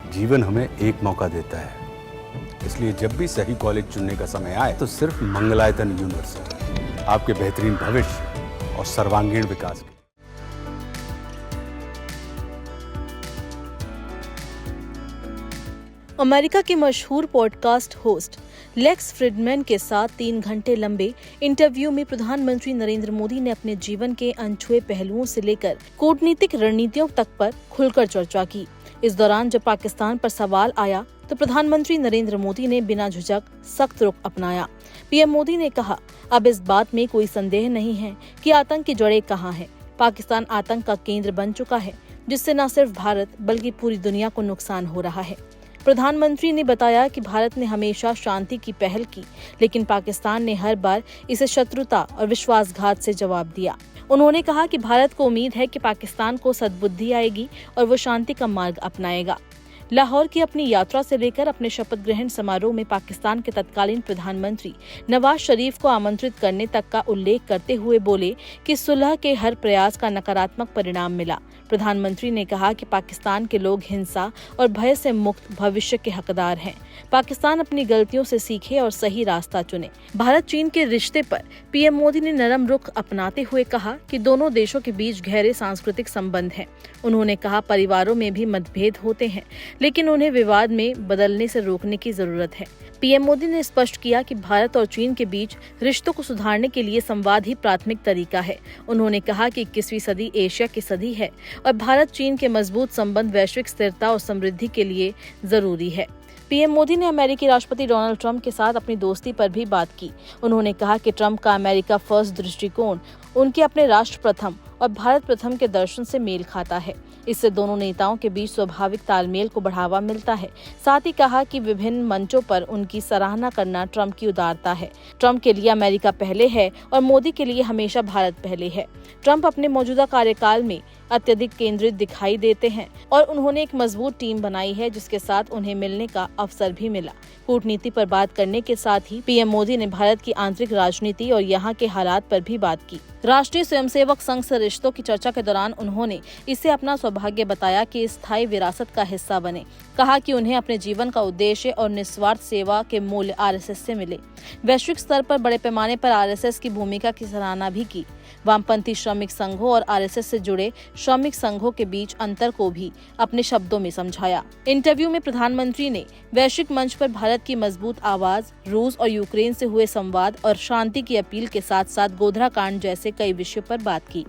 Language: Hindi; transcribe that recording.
जीवन हमें एक मौका देता है, इसलिए जब भी सही कॉलेज चुनने का समय आए तो सिर्फ मंगलायतन यूनिवर्सिटी आपके बेहतरीन भविष्य और सर्वांगीण विकास के। अमेरिका के मशहूर पॉडकास्ट होस्ट लेक्स फ्रिडमैन के साथ 3 घंटे लंबे इंटरव्यू में प्रधानमंत्री नरेंद्र मोदी ने अपने जीवन के अनछुए पहलुओं से लेकर कूटनीतिक रणनीतियों तक पर खुलकर चर्चा की। इस दौरान जब पाकिस्तान पर सवाल आया तो प्रधानमंत्री नरेंद्र मोदी ने बिना झिझक सख्त रुख अपनाया। पीएम मोदी ने कहा, अब इस बात में कोई संदेह नहीं है कि आतंक की जड़ें कहाँ हैं। पाकिस्तान आतंक का केंद्र बन चुका है, जिससे न सिर्फ भारत बल्कि पूरी दुनिया को नुकसान हो रहा है। प्रधानमंत्री ने बताया कि भारत ने हमेशा शांति की पहल की, लेकिन पाकिस्तान ने हर बार इसे शत्रुता और विश्वासघात से जवाब दिया। उन्होंने कहा कि भारत को उम्मीद है कि पाकिस्तान को सद्बुद्धि आएगी और वो शांति का मार्ग अपनाएगा। लाहौर की अपनी यात्रा से लेकर अपने शपथ ग्रहण समारोह में पाकिस्तान के तत्कालीन प्रधानमंत्री नवाज शरीफ को आमंत्रित करने तक का उल्लेख करते हुए बोले कि सुलह के हर प्रयास का नकारात्मक परिणाम मिला। प्रधानमंत्री ने कहा कि पाकिस्तान के लोग हिंसा और भय से मुक्त भविष्य के हकदार हैं। पाकिस्तान अपनी गलतियों से सीखे और सही रास्ता चुने। भारत चीन के रिश्ते पर पीएम मोदी ने नरम रुख अपनाते हुए कहा कि दोनों देशों के बीच गहरे सांस्कृतिक संबंध हैं। उन्होंने कहा, परिवारों में भी मतभेद होते हैं, लेकिन उन्हें विवाद में बदलने से रोकने की जरूरत है। पीएम मोदी ने स्पष्ट किया कि भारत और चीन के बीच रिश्तों को सुधारने के लिए संवाद ही प्राथमिक तरीका है। उन्होंने कहा कि 21वीं सदी एशिया की सदी है और भारत चीन के मजबूत संबंध वैश्विक स्थिरता और समृद्धि के लिए जरूरी है। पीएम मोदी ने अमेरिकी राष्ट्रपति डोनाल्ड ट्रंप के साथ अपनी दोस्ती पर भी बात की। उन्होंने कहा कि ट्रंप का अमेरिका फर्स्ट दृष्टिकोण उनके अपने राष्ट्र प्रथम और भारत प्रथम के दर्शन से मेल खाता है। इससे दोनों नेताओं के बीच स्वाभाविक तालमेल को बढ़ावा मिलता है। साथ ही कहा कि विभिन्न मंचों पर उनकी सराहना करना ट्रंप की उदारता है। ट्रंप के लिए अमेरिका पहले है और मोदी के लिए हमेशा भारत पहले है। ट्रंप अपने मौजूदा कार्यकाल में अत्यधिक केंद्रित दिखाई देते हैं और उन्होंने एक मजबूत टीम बनाई है, जिसके साथ उन्हें मिलने का अवसर भी मिला। कूटनीति पर बात करने के साथ ही पीएम मोदी ने भारत की आंतरिक राजनीति और यहाँ के हालात पर भी बात की। राष्ट्रीय स्वयंसेवक संघ से रिश्तों की चर्चा के दौरान उन्होंने इसे अपना सौभाग्य बताया कि स्थायी विरासत का हिस्सा बने। कहा कि उन्हें अपने जीवन का उद्देश्य और निस्वार्थ सेवा के मूल्य आरएसएस से मिले। वैश्विक स्तर पर बड़े पैमाने पर आरएसएस की भूमिका की सराहना भी की। वामपंथी श्रमिक संघों और आरएसएस से जुड़े श्रमिक संघों के बीच अंतर को भी अपने शब्दों में समझाया। इंटरव्यू में प्रधानमंत्री ने वैश्विक मंच पर भारत की मजबूत आवाज, रूस और यूक्रेन से हुए संवाद और शांति की अपील के साथ साथ गोधरा कांड जैसे कई विषयों पर बात की।